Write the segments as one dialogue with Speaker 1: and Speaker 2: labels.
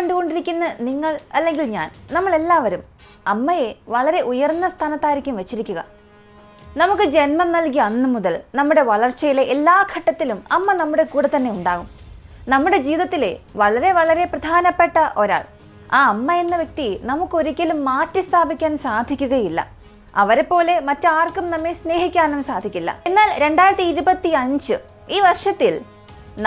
Speaker 1: കണ്ടുകൊണ്ടിരിക്കുന്ന നിങ്ങൾ അല്ലെങ്കിൽ ഞാൻ, നമ്മളെല്ലാവരും അമ്മയെ വളരെ ഉയർന്ന സ്ഥാനത്തായിരിക്കും വെച്ചിരിക്കുക. നമുക്ക് ജന്മം നൽകിയ അന്നു മുതൽ നമ്മുടെ വളർച്ചയിലെ എല്ലാ ഘട്ടത്തിലും അമ്മ നമ്മുടെ കൂടെ തന്നെ ഉണ്ടാകും. നമ്മുടെ ജീവിതത്തിലെ വളരെ വളരെ പ്രധാനപ്പെട്ട ഒരാൾ. ആ അമ്മ എന്ന വ്യക്തി നമുക്കൊരിക്കലും മാറ്റി സ്ഥാപിക്കാൻ സാധിക്കുകയില്ല. അവരെ പോലെ മറ്റാർക്കും നമ്മെ സ്നേഹിക്കാനും സാധിക്കില്ല. എന്നാൽ 2025 ഈ വർഷത്തിൽ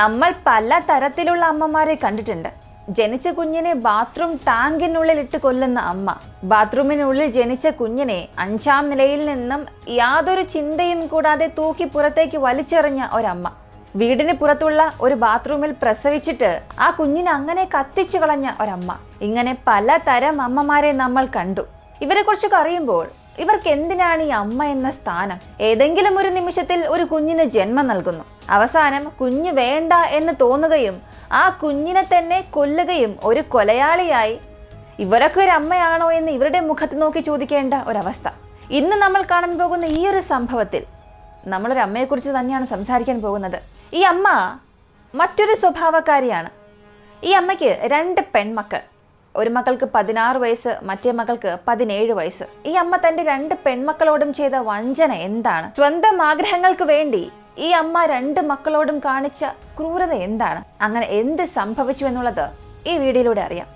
Speaker 1: നമ്മൾ പല തരത്തിലുള്ള അമ്മമാരെ കണ്ടിട്ടുണ്ട്. ജനിച്ച കുഞ്ഞിനെ ബാത്റൂം ടാങ്കിനുള്ളിൽ ഇട്ട് കൊല്ലുന്ന അമ്മ, ബാത്റൂമിനുള്ളിൽ ജനിച്ച കുഞ്ഞിനെ 5ാം നിലയിൽ നിന്നും യാതൊരു ചിന്തയും കൂടാതെ തൂക്കി പുറത്തേക്ക് വലിച്ചെറിഞ്ഞ ഒരമ്മ, വീടിന് പുറത്തുള്ള ഒരു ബാത്റൂമിൽ പ്രസവിച്ചിട്ട് ആ കുഞ്ഞിനെ അങ്ങനെ കത്തിച്ചു കളഞ്ഞ ഒരമ്മ. ഇങ്ങനെ പലതരം അമ്മമാരെ നമ്മൾ കണ്ടു. ഇവരെ കുറിച്ചൊക്കെ അറിയുമ്പോൾ ഇവർക്ക് എന്തിനാണ് ഈ അമ്മ എന്ന സ്ഥാനം? ഏതെങ്കിലും ഒരു നിമിഷത്തിൽ ഒരു കുഞ്ഞിന് ജന്മം നൽകുന്നു, അവസാനം കുഞ്ഞ് വേണ്ട എന്ന് തോന്നുകയും ആ കുഞ്ഞിനെ തന്നെ കൊല്ലുകയും ഒരു കൊലയാളിയായി ഇവരൊക്കെ ഒരു അമ്മയാണോ എന്ന് ഇവരുടെ മുഖത്ത് നോക്കി ചോദിക്കേണ്ട ഒരവസ്ഥ. ഇന്ന് നമ്മൾ കാണാൻ പോകുന്ന ഈ ഒരു സംഭവത്തിൽ നമ്മളൊരു അമ്മയെക്കുറിച്ച് തന്നെയാണ് സംസാരിക്കാൻ പോകുന്നത്. ഈ അമ്മ മറ്റൊരു സ്വഭാവക്കാരിയാണ്. ഈ അമ്മയ്ക്ക് 2 പെൺമക്കൾ. ഒരു മകൾക്ക് 16 വയസ്സ്, മറ്റേ മകൾക്ക് 17 വയസ്സ്. ഈ അമ്മ തൻ്റെ 2 പെൺമക്കളോടും ചെയ്ത വഞ്ചന എന്താണ്? സ്വന്തം ആഗ്രഹങ്ങൾക്ക് വേണ്ടി ഈ അമ്മ 2 മക്കളോടും കാണിച്ച ക്രൂരത എന്താണ്? അങ്ങനെ എന്ത് സംഭവിച്ചു എന്നുള്ളത് ഈ വീഡിയോയിലൂടെ അറിയാം.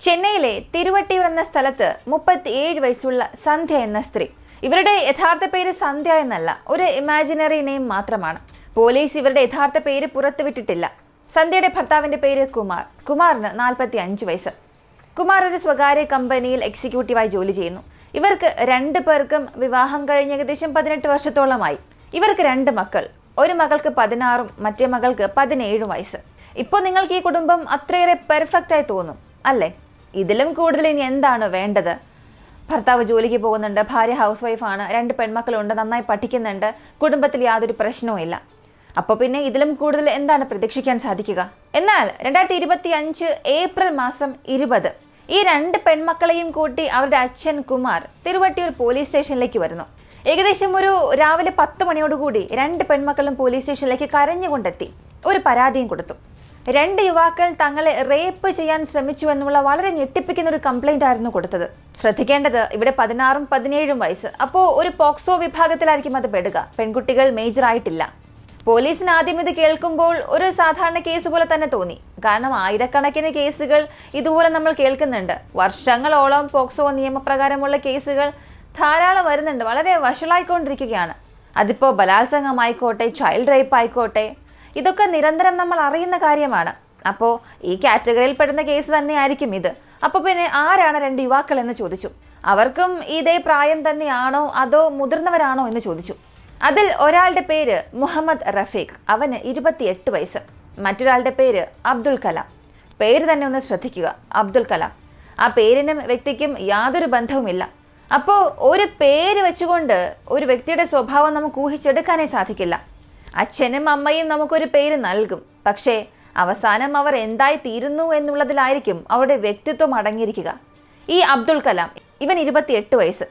Speaker 1: ചെന്നൈയിലെ തിരുവട്ടിയൂർ എന്ന സ്ഥലത്ത് 37 വയസ്സുള്ള സന്ധ്യ എന്ന സ്ത്രീ. ഇവരുടെ യഥാർത്ഥ പേര് സന്ധ്യ എന്നല്ല, ഒരു ഇമാജിനറി നെയിം മാത്രമാണ്. പോലീസ് ഇവരുടെ യഥാർത്ഥ പേര് പുറത്തുവിട്ടിട്ടില്ല. സന്ധ്യയുടെ ഭർത്താവിന്റെ പേര് കുമാർ. കുമാറിന് 45 വയസ്സ്. കുമാർ ഒരു സ്വകാര്യ കമ്പനിയിൽ എക്സിക്യൂട്ടീവായി ജോലി ചെയ്യുന്നു. ഇവർക്ക് 2 പേർക്കും വിവാഹം കഴിഞ്ഞ് ഏകദേശം 18 വർഷത്തോളമായി. ഇവർക്ക് 2 മക്കൾ. ഒരു മകൾക്ക് 16ഉം മറ്റേ മകൾക്ക് 17 വയസ്സ്. ഇപ്പോൾ നിങ്ങൾക്ക് ഈ കുടുംബം അത്രയേറെ പെർഫെക്റ്റ് ആയി തോന്നും അല്ലേ? ഇതിലും കൂടുതൽ ഇനി എന്താണ് വേണ്ടത്? ഭർത്താവ് ജോലിക്ക് പോകുന്നുണ്ട്, ഭാര്യ ഹൗസ് വൈഫാണ്, 2 പെൺമക്കളുണ്ട്, നന്നായി പഠിക്കുന്നുണ്ട്, കുടുംബത്തിൽ യാതൊരു പ്രശ്നവും ഇല്ല. അപ്പോൾ പിന്നെ ഇതിലും കൂടുതൽ എന്താണ് പ്രതീക്ഷിക്കാൻ സാധിക്കുക? എന്നാൽ 2025 ഏപ്രിൽ മാസം 20 ഈ 2 പെൺമക്കളെയും കൂട്ടി അവരുടെ അച്ഛൻ കുമാർ തിരുവട്ടിയൂർ പോലീസ് സ്റ്റേഷനിലേക്ക് വരുന്നു. ഏകദേശം ഒരു രാവിലെ 10 മണിയോടുകൂടി 2 പെൺമക്കളും പോലീസ് സ്റ്റേഷനിലേക്ക് കരഞ്ഞുകൊണ്ടെത്തി ഒരു പരാതിയും കൊടുത്തു. 2 യുവാക്കൾ തങ്ങളെ റേപ്പ് ചെയ്യാൻ ശ്രമിച്ചു എന്നുള്ള വളരെ ഞെട്ടിപ്പിക്കുന്ന ഒരു കംപ്ലൈന്റ് ആയിരുന്നു കൊടുത്തത്. ശ്രദ്ധിക്കേണ്ടത് ഇവിടെ 16ഉം 17ഉം വയസ്സ്. അപ്പോൾ ഒരു പോക്സോ വിഭാഗത്തിലായിരിക്കും അത് പെടുക. പെൺകുട്ടികൾ മേജർ ആയിട്ടില്ല. പോലീസിന് ആദ്യം ഇത് കേൾക്കുമ്പോൾ ഒരു സാധാരണ കേസ് പോലെ തന്നെ തോന്നി. കാരണം ആയിരക്കണക്കിന് കേസുകൾ ഇതുപോലെ നമ്മൾ കേൾക്കുന്നുണ്ട്. വർഷങ്ങളോളം പോക്സോ നിയമപ്രകാരമുള്ള കേസുകൾ ധാരാളം വരുന്നുണ്ട്. വളരെ വഷളായിക്കൊണ്ടിരിക്കുകയാണ്. അതിപ്പോൾ ബലാത്സംഗമായിക്കോട്ടെ, ചൈൽഡ് റേപ്പ് ആയിക്കോട്ടെ, ഇതൊക്കെ നിരന്തരം നമ്മൾ അറിയുന്ന കാര്യമാണ്. അപ്പോൾ ഈ കാറ്റഗറിയിൽ പെടുന്ന കേസ് തന്നെയായിരിക്കും ഇത്. അപ്പോൾ പിന്നെ ആരാണ് 2 യുവാക്കൾ എന്ന് ചോദിച്ചു. അവർക്കും ഇതേ പ്രായം തന്നെയാണോ അതോ മുതിർന്നവരാണോ എന്ന് ചോദിച്ചു. അതിൽ ഒരാളുടെ പേര് മുഹമ്മദ് റഫീഖ്, അവന് 28 വയസ്സ്. മറ്റൊരാളുടെ പേര് അബ്ദുൽ കലാം. പേര് തന്നെ ഒന്ന് ശ്രദ്ധിക്കുക, അബ്ദുൽ കലാം. ആ പേരിനും വ്യക്തിക്കും യാതൊരു ബന്ധവുമില്ല. അപ്പോൾ ഒരു പേര് വെച്ചുകൊണ്ട് ഒരു വ്യക്തിയുടെ സ്വഭാവം നമുക്ക് ഊഹിച്ചെടുക്കാനേ സാധിക്കില്ല. അച്ഛനും അമ്മയും നമുക്കൊരു പേര് നൽകും, പക്ഷേ അവസാനം അവർ എന്തായി തീരുന്നു എന്നുള്ളതിലായിരിക്കും അവരുടെ വ്യക്തിത്വം അടങ്ങിയിരിക്കുക. ഈ അബ്ദുൽ കലാം, ഇവൻ 28 വയസ്സ്.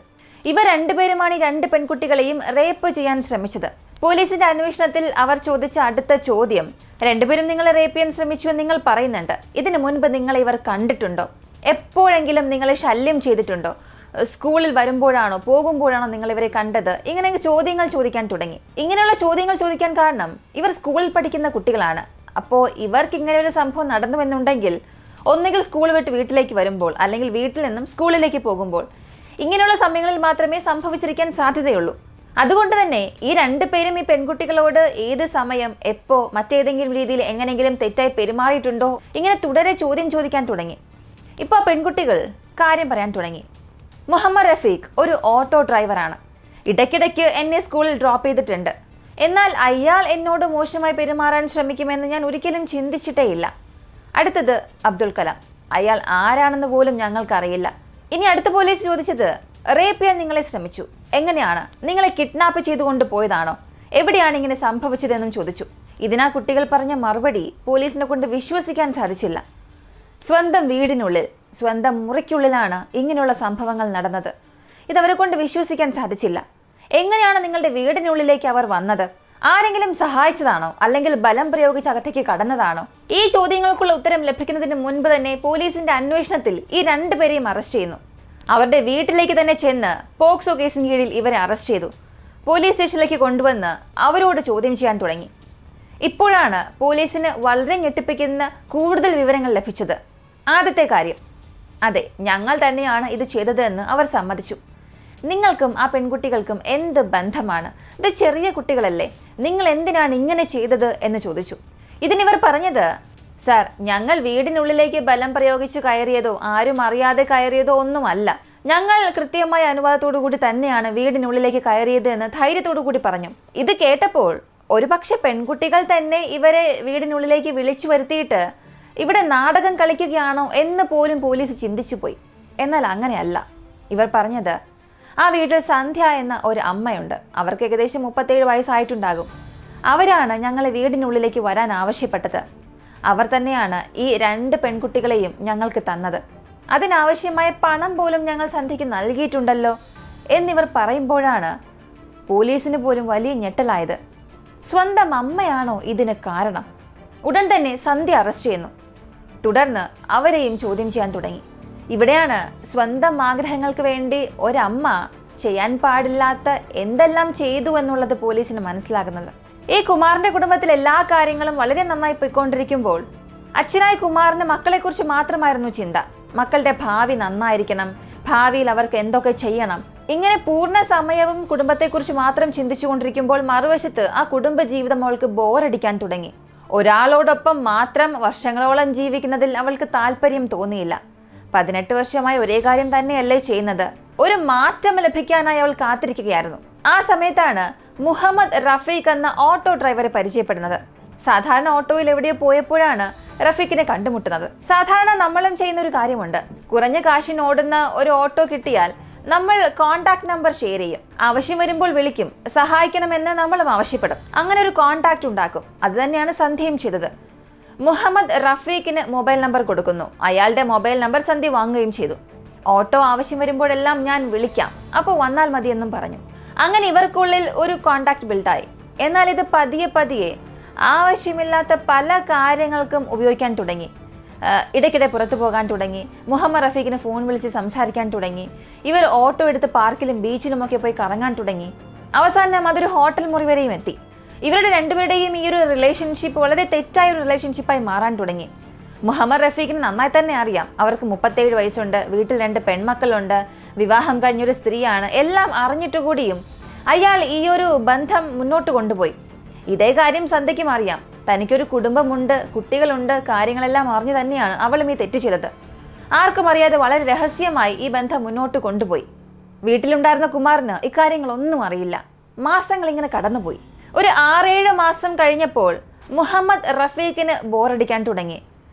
Speaker 1: ഇവർ 2 പേരുമാണ് ഈ 2 പെൺകുട്ടികളെയും റേപ്പ് ചെയ്യാൻ ശ്രമിച്ചത്. പോലീസിന്റെ അന്വേഷണത്തിൽ അവർ ചോദിച്ച അടുത്ത ചോദ്യം, 2 പേരും നിങ്ങളെ റേപ്പ് ചെയ്യാൻ ശ്രമിച്ചു എന്ന് നിങ്ങൾ പറയുന്നുണ്ട്. ഇതിനു മുൻപ് നിങ്ങളെ ഇവർ കണ്ടിട്ടുണ്ടോ? എപ്പോഴെങ്കിലും നിങ്ങളെ ശല്യം ചെയ്തിട്ടുണ്ടോ? സ്കൂളിൽ വരുമ്പോഴാണോ പോകുമ്പോഴാണോ നിങ്ങൾ ഇവരെ കണ്ടത്? ഇങ്ങനെ ചോദ്യങ്ങൾ ചോദിക്കാൻ തുടങ്ങി. ഇങ്ങനെയുള്ള ചോദ്യങ്ങൾ ചോദിക്കാൻ കാരണം ഇവർ സ്കൂളിൽ പഠിക്കുന്ന കുട്ടികളാണ്. അപ്പോൾ ഇവർക്ക് ഇങ്ങനെ ഒരു സംഭവം നടന്നുവെന്നുണ്ടെങ്കിൽ ഒന്നുകിൽ സ്കൂൾ വിട്ട് വീട്ടിലേക്ക് വരുമ്പോൾ, അല്ലെങ്കിൽ വീട്ടിൽ നിന്നും സ്കൂളിലേക്ക് പോകുമ്പോൾ, ഇങ്ങനെയുള്ള സമയങ്ങളിൽ മാത്രമേ സംഭവിച്ചിരിക്കാൻ സാധ്യതയുള്ളൂ. അതുകൊണ്ട് തന്നെ ഈ 2 പേരും ഈ പെൺകുട്ടികളോട് ഏത് സമയം, എപ്പോ, മറ്റേതെങ്കിലും രീതിയിൽ എങ്ങനെയെങ്കിലും തെറ്റായി പെരുമാറിയിട്ടുണ്ടോ, ഇങ്ങനെ തുടരെ ചോദ്യം ചോദിക്കാൻ തുടങ്ങി. ഇപ്പോൾ പെൺകുട്ടികൾ കാര്യം പറയാൻ തുടങ്ങി. മുഹമ്മദ് റഫീഖ് ഒരു ഓട്ടോ ഡ്രൈവറാണ്. ഇടയ്ക്കിടയ്ക്ക് എന്നെ സ്കൂളിൽ ഡ്രോപ്പ് ചെയ്തിട്ടുണ്ട്. എന്നാൽ അയാൾ എന്നോട് മോശമായി പെരുമാറാൻ ശ്രമിക്കുമെന്ന് ഞാൻ ഒരിക്കലും ചിന്തിച്ചിട്ടേയില്ല. അടുത്തത് അബ്ദുൽ കലാം. അയാൾ ആരാണെന്ന് പോലും ഞങ്ങൾക്കറിയില്ല. ഇനി അടുത്ത പോലീസ് ചോദിച്ചത്, റേപ്പ് ചെയ്യാൻ നിങ്ങളെ ശ്രമിച്ചു. എങ്ങനെയാണ്? നിങ്ങളെ കിഡ്നാപ്പ് ചെയ്തുകൊണ്ട് പോയതാണോ? എവിടെയാണ് ഇങ്ങനെ സംഭവിച്ചതെന്നും ചോദിച്ചു. ഇതിനാ കുട്ടികൾ പറഞ്ഞ മറുപടി പോലീസിനെ കൊണ്ട് വിശ്വസിക്കാൻ സാധിച്ചില്ല. സ്വന്തം വീടിനുള്ളിൽ, സ്വന്തം മുറിക്കുള്ളിലാണ് ഇങ്ങനെയുള്ള സംഭവങ്ങൾ നടന്നത്. ഇതവരെ കൊണ്ട് വിശ്വസിക്കാൻ സാധിച്ചില്ല. എങ്ങനെയാണ് നിങ്ങളുടെ വീടിനുള്ളിലേക്ക് അവർ വന്നത്? ആരെങ്കിലും സഹായിച്ചതാണോ, അല്ലെങ്കിൽ ബലം പ്രയോഗിച്ച് അകത്തേക്ക് കടന്നതാണോ? ഈ ചോദ്യങ്ങൾക്കുള്ള ഉത്തരം ലഭിക്കുന്നതിന് മുൻപ് തന്നെ പോലീസിന്റെ അന്വേഷണത്തിൽ ഈ രണ്ടുപേരെയും അറസ്റ്റ് ചെയ്യുന്നു. അവരുടെ വീട്ടിലേക്ക് തന്നെ ചെന്ന് പോക്സോ കേസിന് കീഴിൽ ഇവരെ അറസ്റ്റ് ചെയ്തു. പോലീസ് സ്റ്റേഷനിലേക്ക് കൊണ്ടുവന്ന് അവരോട് ചോദ്യം ചെയ്യാൻ തുടങ്ങി. ഇപ്പോഴാണ് പോലീസിന് വളരെ ഞെട്ടിപ്പിക്കുന്ന കൂടുതൽ വിവരങ്ങൾ ലഭിച്ചത്. ആദ്യത്തെ കാര്യം, അതെ, ഞങ്ങൾ തന്നെയാണ് ഇത് ചെയ്തത് എന്ന് അവർ സമ്മതിച്ചു. നിങ്ങൾക്കും ആ പെൺകുട്ടികൾക്കും എന്ത് ബന്ധമാണ്? ഇത് ചെറിയ കുട്ടികളല്ലേ, നിങ്ങൾ എന്തിനാണ് ഇങ്ങനെ ചെയ്തത് എന്ന് ചോദിച്ചു. ഇതിനിവർ പറഞ്ഞത്, സാർ, ഞങ്ങൾ വീടിനുള്ളിലേക്ക് ബലം പ്രയോഗിച്ച് കയറിയതോ ആരും അറിയാതെ കയറിയതോ ഒന്നുമല്ല. ഞങ്ങൾ കൃത്യമായ അനുവാദത്തോടു കൂടി തന്നെയാണ് വീടിനുള്ളിലേക്ക് കയറിയത് എന്ന് ധൈര്യത്തോടു കൂടി പറഞ്ഞു. ഇത് കേട്ടപ്പോൾ ഒരുപക്ഷെ പെൺകുട്ടികൾ തന്നെ ഇവരെ വീടിനുള്ളിലേക്ക് വിളിച്ചു വരുത്തിയിട്ട് ഇവിടെ നാടകം കളിക്കുകയാണോ എന്ന് പോലും പോലീസ് ചിന്തിച്ചു പോയി. എന്നാൽ അങ്ങനെയല്ല. ഇവർ പറഞ്ഞത്, ആ വീട്ടിൽ സന്ധ്യ എന്ന ഒരു അമ്മയുണ്ട്. അവർക്ക് ഏകദേശം 37 വയസ്സായിട്ടുണ്ടാകും. അവരാണ് ഞങ്ങളെ വീടിനുള്ളിലേക്ക് വരാൻ ആവശ്യപ്പെട്ടത്. അവർ തന്നെയാണ് ഈ 2 പെൺകുട്ടികളെയും ഞങ്ങൾക്ക് തന്നത്. അതിനാവശ്യമായ പണം പോലും ഞങ്ങൾ സന്ധ്യയ്ക്ക് നൽകിയിട്ടുണ്ടല്ലോ എന്നിവർ പറയുമ്പോഴാണ് പോലീസിന് പോലും വലിയ ഞെട്ടലായത്. സ്വന്തം അമ്മയാണോ ഇതിന് കാരണം? ഉടൻ തന്നെ സന്ധ്യ അറസ്റ്റ് ചെയ്യുന്നു. തുടർന്ന് അവരെയും ചോദ്യം ചെയ്യാൻ തുടങ്ങി. ഇവിടെയാണ് സ്വന്തം ആഗ്രഹങ്ങൾക്ക് വേണ്ടി ഒരമ്മ ചെയ്യാൻ പാടില്ലാത്ത എന്തെല്ലാം ചെയ്തു എന്നുള്ളത് പോലീസിന് മനസ്സിലാകുന്നത്. ഈ കുമാറിന്റെ കുടുംബത്തിൽ എല്ലാ കാര്യങ്ങളും വളരെ നന്നായി പോയിക്കൊണ്ടിരിക്കുമ്പോൾ അച്ഛനായ കുമാറിന് മക്കളെക്കുറിച്ച് മാത്രമായിരുന്നു ചിന്ത. മക്കളുടെ ഭാവി നന്നായിരിക്കണം, ഭാവിയിൽ അവർക്ക് എന്തൊക്കെ ചെയ്യണം. ഇങ്ങനെ പൂർണ്ണ സമയവും കുടുംബത്തെക്കുറിച്ച് മാത്രം ചിന്തിച്ചുകൊണ്ടിരിക്കുമ്പോൾ മറുവശത്ത് ആ കുടുംബ ജീവിതം അവൾക്ക് ബോറടിക്കാൻ തുടങ്ങി. ഒരാളോടൊപ്പം മാത്രം വർഷങ്ങളോളം ജീവിക്കുന്നതിൽ അവൾക്ക് താല്പര്യം തോന്നിയില്ല. 18 വർഷമായി ഒരേ കാര്യം തന്നെയല്ലേ ചെയ്യുന്നത്? ഒരു മാറ്റം ലഭിക്കാനായി അവൾ കാത്തിരിക്കുകയായിരുന്നു. ആ സമയത്താണ് മുഹമ്മദ് റഫീഖ് എന്ന ഓട്ടോ ഡ്രൈവറെ പരിചയപ്പെടുന്നത്. സാധാരണ ഓട്ടോയിൽ എവിടെയോ പോയപ്പോഴാണ് റഫീഖിനെ കണ്ടുമുട്ടുന്നത്. സാധാരണ നമ്മളും ചെയ്യുന്ന ഒരു കാര്യമുണ്ട്. കുറഞ്ഞ കാശിന് ഓടുന്ന ഒരു ഓട്ടോ കിട്ടിയാൽ നമ്മൾ കോൺടാക്ട് നമ്പർ ഷെയർ ചെയ്യും. ആവശ്യം വരുമ്പോൾ വിളിക്കും, സഹായിക്കണമെന്ന് നമ്മളും ആവശ്യപ്പെടും. അങ്ങനെ ഒരു കോൺടാക്ട് ഉണ്ടാക്കും. അത് തന്നെയാണ് സന്ധ്യയും ചെയ്തത്. മുഹമ്മദ് റഫീഖിന് മൊബൈൽ നമ്പർ കൊടുക്കുന്നു. അയാളുടെ മൊബൈൽ നമ്പർ സന്ധ്യ വാങ്ങുകയും ചെയ്തു. ഓട്ടോ ആവശ്യം വരുമ്പോഴെല്ലാം ഞാൻ വിളിക്കാം, അപ്പോൾ വന്നാൽ മതിയെന്നും പറഞ്ഞു. അങ്ങനെ ഇവർക്കുള്ളിൽ ഒരു കോൺടാക്ട് ബിൽഡായി. എന്നാൽ ഇത് പതിയെ പതിയെ ആവശ്യമില്ലാത്ത പല കാര്യങ്ങൾക്കും ഉപയോഗിക്കാൻ തുടങ്ങി. ഇടയ്ക്കിടെ പുറത്തു പോകാൻ തുടങ്ങി. മുഹമ്മദ് റഫീഖിന് ഫോൺ വിളിച്ച് സംസാരിക്കാൻ തുടങ്ങി. ഇവർ ഓട്ടോ എടുത്ത് പാർക്കിലും ബീച്ചിലുമൊക്കെ പോയി കറങ്ങാൻ തുടങ്ങി. അവസാനം അതൊരു ഹോട്ടൽ മുറി വരെയും എത്തി. ഇവരുടെ രണ്ടുപേരുടെയും ഈ ഒരു റിലേഷൻഷിപ്പ് വളരെ തെറ്റായ ഒരു റിലേഷൻഷിപ്പായി മാറാൻ തുടങ്ങി. മുഹമ്മദ് റഫീഖിന് നന്നായി തന്നെ അറിയാം, അവർക്ക് 37 വയസ്സുണ്ട്, വീട്ടിൽ 2 പെൺമക്കളുണ്ട്, വിവാഹം കഴിഞ്ഞൊരു സ്ത്രീയാണ്. എല്ലാം അറിഞ്ഞിട്ടുകൂടിയും അയാൾ ഈ ഒരു ബന്ധം മുന്നോട്ട് കൊണ്ടുപോയി. ഇതേ കാര്യം സന്ധ്യയ്ക്കും അറിയാം. തനിക്കൊരു കുടുംബമുണ്ട്, കുട്ടികളുണ്ട്, കാര്യങ്ങളെല്ലാം അറിഞ്ഞു തന്നെയാണ് അവളും ഈ തെറ്റ് ചെയ്തത്. ആർക്കും അറിയാതെ വളരെ രഹസ്യമായി ഈ ബന്ധം മുന്നോട്ട് കൊണ്ടുപോയി. വീട്ടിലുണ്ടായിരുന്ന കുമാറിന് ഇക്കാര്യങ്ങളൊന്നും അറിയില്ല. മാസങ്ങൾ ഇങ്ങനെ കടന്നുപോയി. ഒരു 6-7 മാസം കഴിഞ്ഞപ്പോൾ മുഹമ്മദ് റഫീഖിന് ബോറടിക്കാൻ തുടങ്ങി.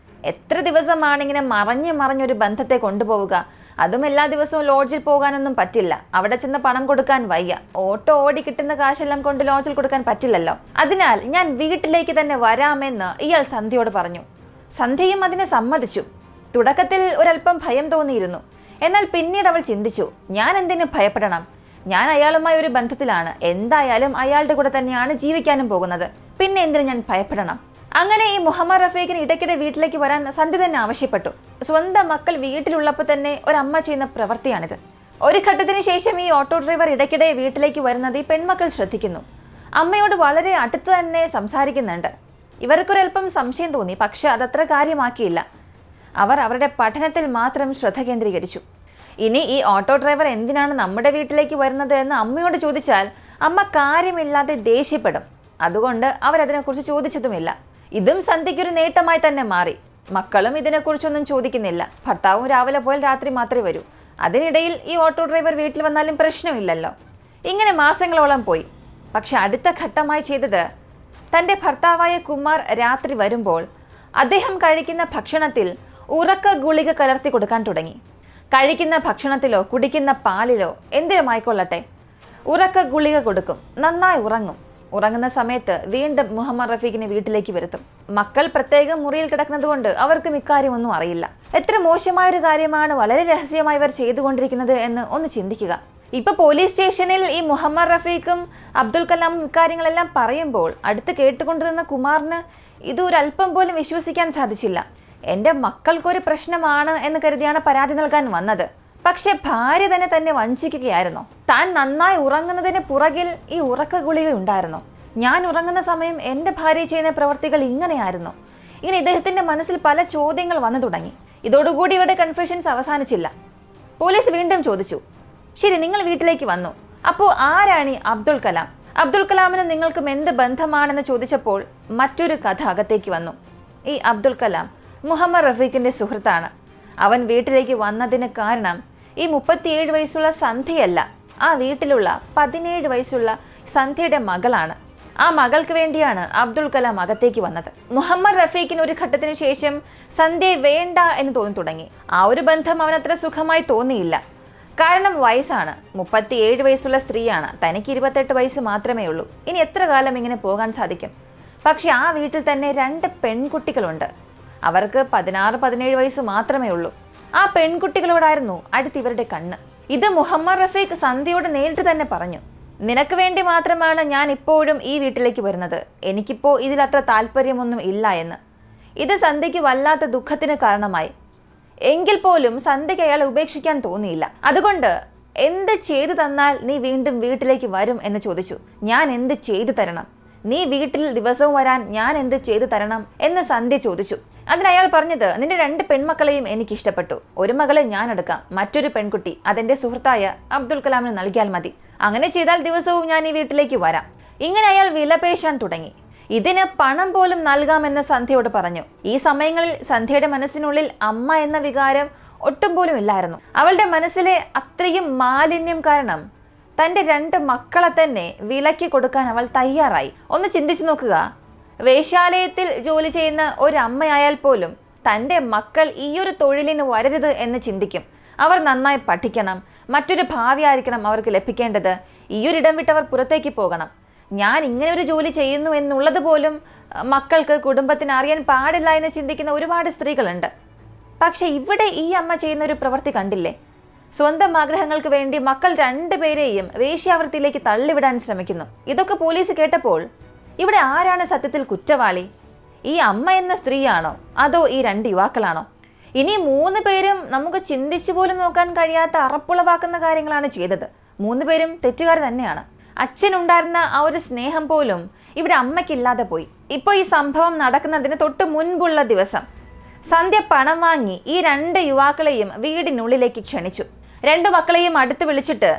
Speaker 1: എത്ര ദിവസമാണ് ഇങ്ങനെ മറഞ്ഞൊരു ബന്ധത്തെ കൊണ്ടുപോവുക? അതും എല്ലാ ദിവസവും ലോഡ്ജിൽ പോകാനൊന്നും പറ്റില്ല. അവിടെ ചെന്ന് പണം കൊടുക്കാൻ വയ്യ. ഓട്ടോ ഓടി കിട്ടുന്ന കാശെല്ലാം കൊണ്ട് ലോഡ്ജിൽ കൊടുക്കാൻ പറ്റില്ലല്ലോ. അതിനാൽ ഞാൻ വീട്ടിലേക്ക് തന്നെ വരാമെന്ന് ഇയാൾ സന്ധ്യയോട് പറഞ്ഞു. സന്ധ്യയും അതിനെ സമ്മതിച്ചു. തുടക്കത്തിൽ ഒരല്പം ഭയം തോന്നിയിരുന്നു. എന്നാൽ പിന്നീട് അവൾ ചിന്തിച്ചു, ഞാൻ എന്തിനു ഭയപ്പെടണം? ഞാൻ അയാളുമായി ഒരു ബന്ധത്തിലാണ്. എന്തായാലും അയാളുടെ കൂടെ തന്നെയാണ് ജീവിക്കാനും പോകുന്നത്. പിന്നെ എന്തിനു ഞാൻ ഭയപ്പെടണം? അങ്ങനെ ഈ മുഹമ്മദ് റഫീഖിന് ഇടയ്ക്കിടെ വീട്ടിലേക്ക് വരാൻ സന്ധ്യ തന്നെ ആവശ്യപ്പെട്ടു. സ്വന്തം മക്കൾ വീട്ടിലുള്ളപ്പോൾ തന്നെ ഒരമ്മ ചെയ്യുന്ന പ്രവൃത്തിയാണിത്. ഒരു ഘട്ടത്തിന് ശേഷം ഈ ഓട്ടോ ഡ്രൈവർ ഇടയ്ക്കിടെ വീട്ടിലേക്ക് വരുന്നത് ഈ പെൺമക്കൾ ശ്രദ്ധിക്കുന്നു. അമ്മയോട് വളരെ അടുത്ത് തന്നെ സംസാരിക്കുന്നുണ്ട്. ഇവർക്കൊരൽപ്പം സംശയം തോന്നി. പക്ഷെ അതത്ര കാര്യമാക്കിയില്ല. അവർ അവരുടെ പഠനത്തിൽ മാത്രം ശ്രദ്ധ കേന്ദ്രീകരിച്ചു. ഇനി ഈ ഓട്ടോ ഡ്രൈവർ എന്തിനാണ് നമ്മുടെ വീട്ടിലേക്ക് വരുന്നത് എന്ന് അമ്മയോട് ചോദിച്ചാൽ അമ്മ കാര്യമില്ലാതെ ദേഷ്യപ്പെടും. അതുകൊണ്ട് അവരതിനെക്കുറിച്ച് ചോദിച്ചതുമില്ല. ഇതും സന്ധ്യയ്ക്കൊരു നേട്ടമായി തന്നെ മാറി. മക്കളും ഇതിനെക്കുറിച്ചൊന്നും ചോദിക്കുന്നില്ല. ഭർത്താവും രാവിലെ പോയാൽ രാത്രി മാത്രമേ വരൂ. അതിനിടയിൽ ഈ ഓട്ടോ ഡ്രൈവർ വീട്ടിൽ വന്നാലും പ്രശ്നമില്ലല്ലോ. ഇങ്ങനെ മാസങ്ങളോളം പോയി. പക്ഷെ അടുത്ത ഘട്ടമായി ചെയ്തത്, തൻ്റെ ഭർത്താവായ കുമാർ രാത്രി വരുമ്പോൾ അദ്ദേഹം കഴിക്കുന്ന ഭക്ഷണത്തിൽ ഉറക്ക ഗുളിക കലർത്തി കൊടുക്കാൻ തുടങ്ങി. കഴിക്കുന്ന ഭക്ഷണത്തിലോ കുടിക്കുന്ന പാലിലോ എന്തിനുമായിക്കൊള്ളട്ടെ ഉറക്ക ഗുളിക കൊടുക്കും, നന്നായി ഉറങ്ങും. ഉറങ്ങുന്ന സമയത്ത് വീണ്ടും മുഹമ്മദ് റഫീഖിനെ വീട്ടിലേക്ക് വരുത്തും. മക്കൾ പ്രത്യേകം മുറിയിൽ കിടക്കുന്നത് കൊണ്ട് അവർക്കും ഇക്കാര്യമൊന്നും അറിയില്ല. എത്ര മോശമായൊരു കാര്യമാണ് വളരെ രഹസ്യമായി ഇവർ ചെയ്തുകൊണ്ടിരിക്കുന്നത് എന്ന് ഒന്ന് ചിന്തിക്കുക. ഇപ്പൊ പോലീസ് സ്റ്റേഷനിൽ ഈ മുഹമ്മദ് റഫീഖും അബ്ദുൽ കലാമും ഇക്കാര്യങ്ങളെല്ലാം പറയുമ്പോൾ അടുത്ത് കേട്ടുകൊണ്ടിരുന്ന കുമാറിന് ഇത് ഒരല്പം പോലും വിശ്വസിക്കാൻ സാധിച്ചില്ല. എൻ്റെ മക്കൾക്കൊരു പ്രശ്നമാണ് എന്ന് കരുതിയാണ് പരാതി നൽകാൻ വന്നത്. പക്ഷെ ഭാര്യ തന്നെ വഞ്ചിക്കുകയായിരുന്നു. താൻ നന്നായി ഉറങ്ങുന്നതിന് പുറകിൽ ഈ ഉറക്ക ഗുളിക ഉണ്ടായിരുന്നു. ഞാൻ ഉറങ്ങുന്ന സമയം എൻ്റെ ഭാര്യ ചെയ്യുന്ന പ്രവർത്തികൾ ഇങ്ങനെയായിരുന്നു. ഇങ്ങനെ ഇദ്ദേഹത്തിന്റെ മനസ്സിൽ പല ചോദ്യങ്ങൾ വന്നു തുടങ്ങി. ഇതോടുകൂടി ഇവരുടെ കൺഫ്യൂഷൻസ് അവസാനിച്ചില്ല. പോലീസ് വീണ്ടും ചോദിച്ചു, ശരി, നിങ്ങൾ വീട്ടിലേക്ക് വന്നു, അപ്പോൾ ആരാണ് ഈ അബ്ദുൽ കലാം? അബ്ദുൽ കലാമിന് നിങ്ങൾക്കും എന്ത് ബന്ധമാണെന്ന് ചോദിച്ചപ്പോൾ മറ്റൊരു കഥ അകത്തേക്ക് വന്നു. ഈ അബ്ദുൽ കലാം മുഹമ്മദ് റഫീഖിന്റെ സുഹൃത്താണ്. അവൻ വീട്ടിലേക്ക് വന്നതിന് കാരണം ഈ 37 വയസ്സുള്ള സന്ധ്യയല്ല, ആ വീട്ടിലുള്ള 17 വയസ്സുള്ള സന്ധ്യയുടെ മകളാണ്. ആ മകൾക്ക് വേണ്ടിയാണ് അബ്ദുൽ കലാം അകത്തേക്ക് വന്നത്. മുഹമ്മദ് റഫീഖിന് ഒരു ഘട്ടത്തിന് ശേഷം സന്ധ്യയെ വേണ്ട എന്ന് തോന്നി തുടങ്ങി. ആ ഒരു ബന്ധം അവനത്ര സുഖമായി തോന്നിയില്ല. കാരണം വയസ്സാണ്, 37 വയസ്സുള്ള സ്ത്രീയാണ്, തനിക്ക് 28 വയസ്സ് മാത്രമേ ഉള്ളൂ. ഇനി എത്ര കാലം ഇങ്ങനെ പോകാൻ സാധിക്കും? പക്ഷെ ആ വീട്ടിൽ തന്നെ 2 പെൺകുട്ടികളുണ്ട്. അവർക്ക് 16-17 വയസ്സ് മാത്രമേ ഉള്ളൂ. ആ പെൺകുട്ടികളോടായിരുന്നു അടുത്ത് ഇവരുടെ കണ്ണ്. ഇത് മുഹമ്മദ് റഫീഖ് സന്ധ്യയോട് നേരിട്ട് തന്നെ പറഞ്ഞു, നിനക്ക് വേണ്ടി മാത്രമാണ് ഞാൻ ഇപ്പോഴും ഈ വീട്ടിലേക്ക് വരുന്നത്, എനിക്കിപ്പോൾ ഇതിലത്ര താല്പര്യമൊന്നും ഇല്ല എന്ന്. ഇത് സന്ധ്യയ്ക്ക് വല്ലാത്ത ദുഃഖത്തിന് കാരണമായി. എങ്കിൽ പോലും സന്ധ്യയ്ക്ക് അയാളെ ഉപേക്ഷിക്കാൻ തോന്നിയില്ല. അതുകൊണ്ട് എന്ത് ചെയ്തു തന്നാൽ നീ വീണ്ടും വീട്ടിലേക്ക് വരും എന്ന് ചോദിച്ചു. ഞാൻ എന്ത് ചെയ്തു തരണം? നീ വീട്ടിൽ ദിവസവും വരാൻ ഞാൻ എന്ത് ചെയ്തു തരണം എന്ന് സന്ധ്യ ചോദിച്ചു. അതിനയാൾ പറഞ്ഞത്, നിന്റെ 2 പെൺമക്കളെയും എനിക്ക് ഇഷ്ടപ്പെട്ടു. ഒരു മകളെ ഞാൻ എടുക്കാം, മറ്റൊരു പെൺകുട്ടി അതെന്റെ സുഹൃത്തായ അബ്ദുൽ കലാമിന് നൽകിയാൽ മതി. അങ്ങനെ ചെയ്താൽ ദിവസവും ഞാൻ ഈ വീട്ടിലേക്ക് വരാം. ഇങ്ങനെ അയാൾ വിലപേശാൻ തുടങ്ങി. ഇതിന് പണം പോലും നൽകാമെന്ന് സന്ധ്യയോട് പറഞ്ഞു. ഈ സമയങ്ങളിൽ സന്ധ്യയുടെ മനസ്സിനുള്ളിൽ അമ്മ എന്ന വികാരം ഒട്ടും പോലും ഇല്ലായിരുന്നു. അവളുടെ മനസ്സിലെ അത്രയും മാലിന്യം കാരണം തൻ്റെ 2 മക്കളെ തന്നെ വിലയ്ക്ക് കൊടുക്കാൻ അവൾ തയ്യാറായി. ഒന്ന് ചിന്തിച്ചു നോക്കുക, വേശ്യാലയത്തിൽ ജോലി ചെയ്യുന്ന ഒരമ്മയായാൽ പോലും തൻ്റെ മക്കൾ ഈയൊരു തൊഴിലിന് വരരുത് എന്ന് ചിന്തിക്കും. അവർ നന്നായി പഠിക്കണം, മറ്റൊരു ഭാവിയായിരിക്കണം അവർക്ക് ലഭിക്കേണ്ടത്, ഈയൊരിടം വിട്ട് അവർ പുറത്തേക്ക് പോകണം. ഞാൻ ഇങ്ങനെ ഒരു ജോലി ചെയ്യുന്നു എന്നുള്ളത് പോലും മക്കൾക്ക്, കുടുംബത്തിന് അറിയാൻ പാടില്ല എന്ന് ചിന്തിക്കുന്ന ഒരുപാട് സ്ത്രീകളുണ്ട്. പക്ഷെ ഇവിടെ ഈ അമ്മ ചെയ്യുന്ന ഒരു പ്രവൃത്തി കണ്ടില്ലേ? സ്വന്തം ആഗ്രഹങ്ങൾക്ക് വേണ്ടി മക്കൾ 2 പേരെയും വേശ്യാവൃത്തിയിലേക്ക് തള്ളിവിടാൻ ശ്രമിക്കുന്നു. ഇതൊക്കെ പോലീസ് കേട്ടപ്പോൾ ഇവിടെ ആരാണ് സത്യത്തിൽ കുറ്റവാളി? ഈ അമ്മ എന്ന സ്ത്രീയാണോ, അതോ ഈ 2 യുവാക്കളാണോ? ഇനി 3 പേരും നമുക്ക് ചിന്തിച്ചു പോലും നോക്കാൻ കഴിയാത്ത അറപ്പുളവാക്കുന്ന കാര്യങ്ങളാണ് ചെയ്തത്. 3 പേരും തെറ്റുകാർ തന്നെയാണ്. അച്ഛനുണ്ടായിരുന്ന ആ ഒരു സ്നേഹം പോലും ഇവിടെ അമ്മയ്ക്കില്ലാതെ പോയി. ഇപ്പോൾ ഈ സംഭവം നടക്കുന്നതിന് തൊട്ട് മുൻപുള്ള ദിവസം സന്ധ്യ പണം വാങ്ങി ഈ 2 യുവാക്കളെയും വീടിനുള്ളിലേക്ക് ക്ഷണിച്ചു. 2 മക്കളെയും അടുത്ത് വിളിച്ചിട്ട്,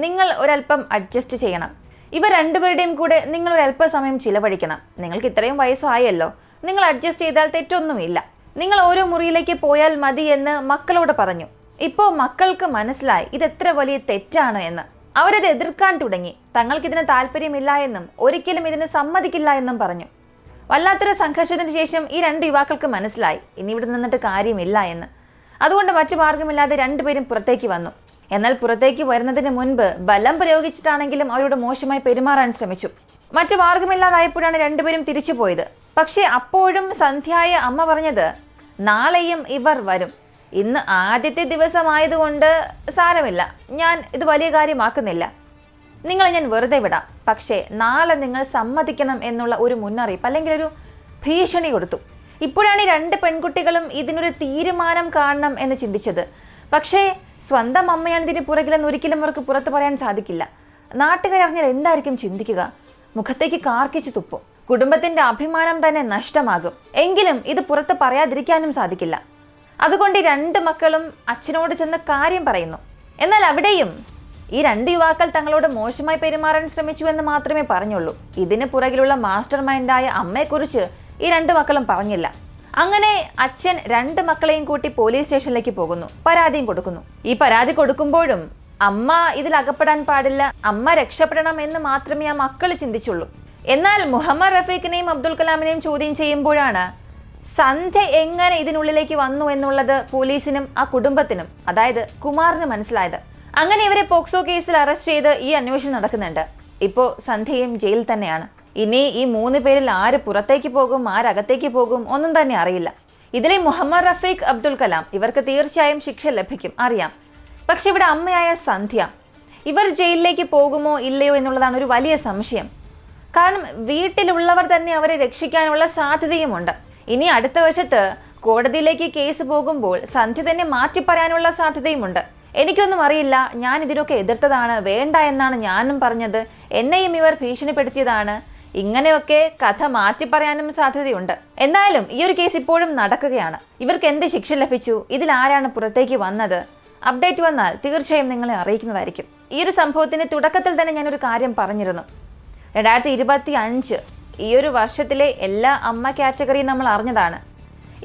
Speaker 1: നിങ്ങൾ ഒരല്പം അഡ്ജസ്റ്റ് ചെയ്യണം, ഇവർ 2 പേരുടെയും കൂടെ നിങ്ങൾ ഒരല്പസമയം ചിലവഴിക്കണം. നിങ്ങൾക്ക് ഇത്രയും വയസ്സായല്ലോ, നിങ്ങൾ അഡ്ജസ്റ്റ് ചെയ്താൽ തെറ്റൊന്നുമില്ല, നിങ്ങൾ ഓരോ മുറിയിലേക്ക് പോയാൽ മതി എന്ന് മക്കളോട് പറഞ്ഞു. ഇപ്പോൾ മക്കൾക്ക് മനസ്സിലായി ഇതെത്ര വലിയ തെറ്റാണ് എന്ന്. അവരത് എതിർക്കാൻ തുടങ്ങി. തങ്ങൾക്കിതിന് താല്പര്യമില്ല എന്നും ഒരിക്കലും ഇതിന് സമ്മതിക്കില്ല എന്നും പറഞ്ഞു. വല്ലാത്തൊരു സംഘർഷത്തിന് ശേഷം ഈ 2 യുവാക്കൾക്ക് മനസ്സിലായി ഇനി ഇവിടെ നിന്നിട്ട് കാര്യമില്ല എന്ന്. അതുകൊണ്ട് മറ്റു മാർഗമില്ലാതെ 2 പേരും പുറത്തേക്ക് വന്നു. എന്നാൽ പുറത്തേക്ക് വരുന്നതിന് മുൻപ് ബലം പ്രയോഗിച്ചിട്ടാണെങ്കിലും അവരോട് മോശമായി പെരുമാറാൻ ശ്രമിച്ചു. മറ്റു മാർഗമില്ലാതായപ്പോഴാണ് 2 പേരും തിരിച്ചു പോയത്. പക്ഷേ അപ്പോഴും സന്ധ്യയായ അമ്മ പറഞ്ഞത്, നാളെയും ഇവർ വരും, ഇന്ന് ആദ്യത്തെ ദിവസമായതുകൊണ്ട് സാരമില്ല, ഞാൻ ഇത് വലിയ കാര്യമാക്കുന്നില്ല, നിങ്ങളെ ഞാൻ വെറുതെ വിടാം, പക്ഷേ നാളെ നിങ്ങൾ സമ്മതിക്കണം എന്നുള്ള ഒരു മുന്നറിയിപ്പ് അല്ലെങ്കിൽ ഒരു ഭീഷണി കൊടുത്തു. ഇപ്പോഴാണ് ഈ 2 പെൺകുട്ടികളും ഇതിനൊരു തീരുമാനം കാണണം എന്ന് ചിന്തിച്ചത്. പക്ഷേ സ്വന്തം അമ്മയാണ് ഇതിന് പുറകിലെന്ന് ഒരിക്കലും അവർക്ക് പുറത്ത് പറയാൻ സാധിക്കില്ല. നാട്ടുകാരറിഞ്ഞാൽ എന്തായിരിക്കും ചിന്തിക്കുക? മുഖത്തേക്ക് കാർക്കിച്ച് തുപ്പും. കുടുംബത്തിന്റെ അഭിമാനം തന്നെ നഷ്ടമാകും. എങ്കിലും ഇത് പുറത്ത് പറയാതിരിക്കാനും സാധിക്കില്ല. അതുകൊണ്ട് ഈ 2 മക്കളും അച്ഛനോട് ചെന്ന് കാര്യം പറയുന്നു. എന്നാൽ അവിടെയും ഈ 2 യുവാക്കൾ തങ്ങളോട് മോശമായി പെരുമാറാൻ ശ്രമിച്ചു എന്ന് മാത്രമേ പറഞ്ഞുള്ളൂ. ഇതിന് പുറകിലുള്ള മാസ്റ്റർ മൈൻഡായ അമ്മയെക്കുറിച്ച് ഈ 2 മക്കളും പറഞ്ഞില്ല. അങ്ങനെ അച്ഛൻ 2 മക്കളെയും കൂട്ടി പോലീസ് സ്റ്റേഷനിലേക്ക് പോകുന്നു. പരാതിയും കൊടുക്കുന്നു. ഈ പരാതി കൊടുക്കുമ്പോഴും അമ്മ ഇതിൽ അകപ്പെടാൻ പാടില്ല, അമ്മ രക്ഷപ്പെടണം എന്ന് മാത്രമേ ആ മക്കൾ ചിന്തിച്ചുള്ളൂ. എന്നാൽ മുഹമ്മദ് റഫീഖിനെയും അബ്ദുൽ കലാമിനെയും ചോദ്യം ചെയ്യുമ്പോഴാണ് സന്ധ്യ എങ്ങനെ ഇതിനുള്ളിലേക്ക് വന്നു എന്നുള്ളത് പോലീസിനും ആ കുടുംബത്തിനും, അതായത് കുമാറിന് മനസ്സിലായത്. അങ്ങനെ ഇവരെ പോക്സോ കേസിൽ അറസ്റ്റ് ചെയ്ത് ഈ അന്വേഷണം നടക്കുന്നുണ്ട്. ഇപ്പോൾ സന്ധ്യയും ജയിലിൽ തന്നെയാണ്. ഇനി ഈ 3 പേരിൽ ആര് പുറത്തേക്ക് പോകും, ആരകത്തേക്ക് പോകും ഒന്നും തന്നെ അറിയില്ല. ഇതിലെ മുഹമ്മദ് റഫീഖ്, അബ്ദുൽ കലാം ഇവർക്ക് തീർച്ചയായും ശിക്ഷ ലഭിക്കും, അറിയാം. പക്ഷെ ഇവിടെ അമ്മയായ സന്ധ്യ, ഇവർ ജയിലിലേക്ക് പോകുമോ ഇല്ലയോ എന്നുള്ളതാണ് ഒരു വലിയ സംശയം. കാരണം വീട്ടിലുള്ളവർ തന്നെ അവരെ രക്ഷിക്കാനുള്ള സാധ്യതയുമുണ്ട്. ഇനി അടുത്ത വശത്ത് കോടതിയിലേക്ക് കേസ് പോകുമ്പോൾ സന്ധ്യ തന്നെ മാറ്റി പറയാനുള്ള സാധ്യതയുമുണ്ട്. എനിക്കൊന്നും അറിയില്ല, ഞാൻ ഇതിനൊക്കെ എതിർത്തതാണ്, വേണ്ട എന്നാണ് ഞാനും പറഞ്ഞത്, എന്നെയും ഇവർ ഭീഷണിപ്പെടുത്തിയതാണ്, ഇങ്ങനെയൊക്കെ കഥ മാറ്റി പറയാനും സാധ്യതയുണ്ട്. എന്തായാലും ഈ ഒരു കേസ് ഇപ്പോഴും നടക്കുകയാണ്. ഇവർക്ക് എന്ത് ശിക്ഷ ലഭിച്ചു, ഇതിൽ ആരാണ് പുറത്തേക്ക് വന്നത്, അപ്ഡേറ്റ് വന്നാൽ തീർച്ചയായും നിങ്ങളെ അറിയിക്കുന്നതായിരിക്കും. ഈ ഒരു സംഭവത്തിന്റെ തുടക്കത്തിൽ തന്നെ ഞാനൊരു കാര്യം പറഞ്ഞിരുന്നു. 2025 ഈ ഒരു വർഷത്തിലെ എല്ലാ അമ്മ കാറ്റഗറിയും നമ്മൾ അറിഞ്ഞതാണ്.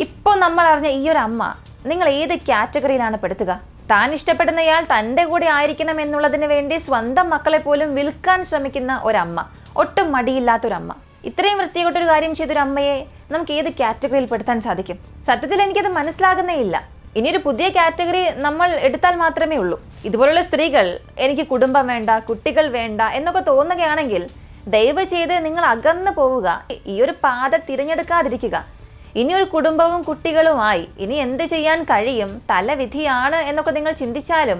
Speaker 1: ഇപ്പോൾ നമ്മൾ അറിഞ്ഞ ഈ ഒരു അമ്മ നിങ്ങൾ ഏത് കാറ്റഗറിയിലാണ് പെടുത്തുക? താൻ ഇഷ്ടപ്പെടുന്നയാൾ തൻ്റെ കൂടെ ആയിരിക്കണം എന്നുള്ളതിന് വേണ്ടി സ്വന്തം മക്കളെ പോലും വിൽക്കാൻ ശ്രമിക്കുന്ന ഒരമ്മ, ഒട്ടും മടിയില്ലാത്തൊരമ്മ. ഇത്രയും വൃത്തികെട്ടൊരു കാര്യം ചെയ്തൊരു അമ്മയെ നമുക്ക് ഏത് കാറ്റഗറിയിൽ പെടുത്താൻ സാധിക്കും? സത്യത്തിൽ എനിക്കത് മനസ്സിലാകുന്നേ ഇല്ല. ഇനിയൊരു പുതിയ കാറ്റഗറി നമ്മൾ എടുത്താൽ മാത്രമേ ഉള്ളൂ. ഇതുപോലുള്ള സ്ത്രീകൾ എനിക്ക് കുടുംബം വേണ്ട, കുട്ടികൾ വേണ്ട എന്നൊക്കെ തോന്നുകയാണെങ്കിൽ ദയവ് ചെയ്ത് നിങ്ങൾ അകന്നു പോവുക. ഈ ഒരു പാത തിരഞ്ഞെടുക്കാതിരിക്കുക. ഇനിയൊരു കുടുംബവും കുട്ടികളുമായി ഇനി എന്ത് ചെയ്യാൻ കഴിയും, തലവിധിയാണ് എന്നൊക്കെ നിങ്ങൾ ചിന്തിച്ചാലും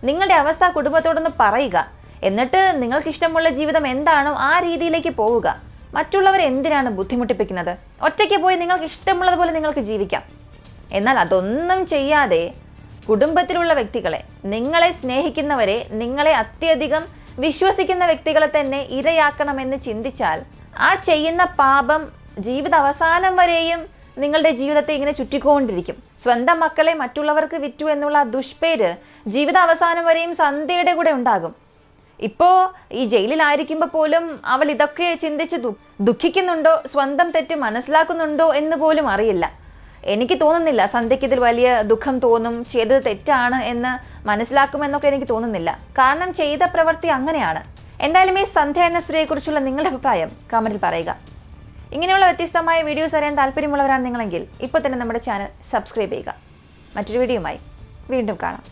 Speaker 1: നിങ്ങളുടെ അവസ്ഥ കുടുംബത്തോടൊന്ന് പറയുക. എന്നിട്ട് നിങ്ങൾക്ക് ഇഷ്ടമുള്ള ജീവിതം എന്താണോ ആ രീതിയിലേക്ക് പോവുക. മറ്റുള്ളവരെ എന്തിനാണ് ബുദ്ധിമുട്ടിപ്പിക്കുന്നത്? ഒറ്റയ്ക്ക് പോയി നിങ്ങൾക്ക് ഇഷ്ടമുള്ളതുപോലെ നിങ്ങൾക്ക് ജീവിക്കാം. എന്നാൽ അതൊന്നും ചെയ്യാതെ കുടുംബത്തിലുള്ള വ്യക്തികളെ, നിങ്ങളെ സ്നേഹിക്കുന്നവരെ, നിങ്ങളെ അത്യധികം വിശ്വസിക്കുന്ന വ്യക്തികളെ തന്നെ ഇരയാക്കണമെന്ന് ചിന്തിച്ചാൽ ആ ചെയ്യുന്ന പാപം ജീവിത അവസാനം വരെയും നിങ്ങളുടെ ജീവിതത്തെ ഇങ്ങനെ ചുറ്റിക്കൊണ്ടിരിക്കും. സ്വന്തം മക്കളെ മറ്റുള്ളവർക്ക് വിറ്റു എന്നുള്ള ദുഷ്പേര് ജീവിത അവസാനം വരെയും സന്ധ്യയുടെ കൂടെ ഉണ്ടാകും. ഇപ്പോൾ ഈ ജയിലിലായിരിക്കുമ്പോൾ പോലും അവൾ ഇതൊക്കെ ചിന്തിച്ച് ദുഃഖിക്കുന്നുണ്ടോ, സ്വന്തം തെറ്റ് മനസ്സിലാക്കുന്നുണ്ടോ എന്ന് പോലും അറിയില്ല. എനിക്ക് തോന്നുന്നില്ല സന്ധ്യയ്ക്ക് ഇതിൽ വലിയ ദുഃഖം തോന്നും, ചെയ്തത് തെറ്റാണ് എന്ന് മനസ്സിലാക്കുമെന്നൊക്കെ എനിക്ക് തോന്നുന്നില്ല. കാരണം ചെയ്ത പ്രവൃത്തി അങ്ങനെയാണ്. എന്തായാലും ഈ സന്ധ്യ എന്ന സ്ത്രീയെക്കുറിച്ചുള്ള നിങ്ങളുടെ അഭിപ്രായം കമൻറ്റിൽ പറയുക. ഇങ്ങനെയുള്ള വ്യത്യസ്തമായ വീഡിയോസ് അറിയാൻ താല്പര്യമുള്ളവരാണ് നിങ്ങളെങ്കിൽ ഇപ്പോൾ തന്നെ നമ്മുടെ ചാനൽ സബ്സ്ക്രൈബ് ചെയ്യുക. മറ്റൊരു വീഡിയോയുമായി വീണ്ടും കാണാം.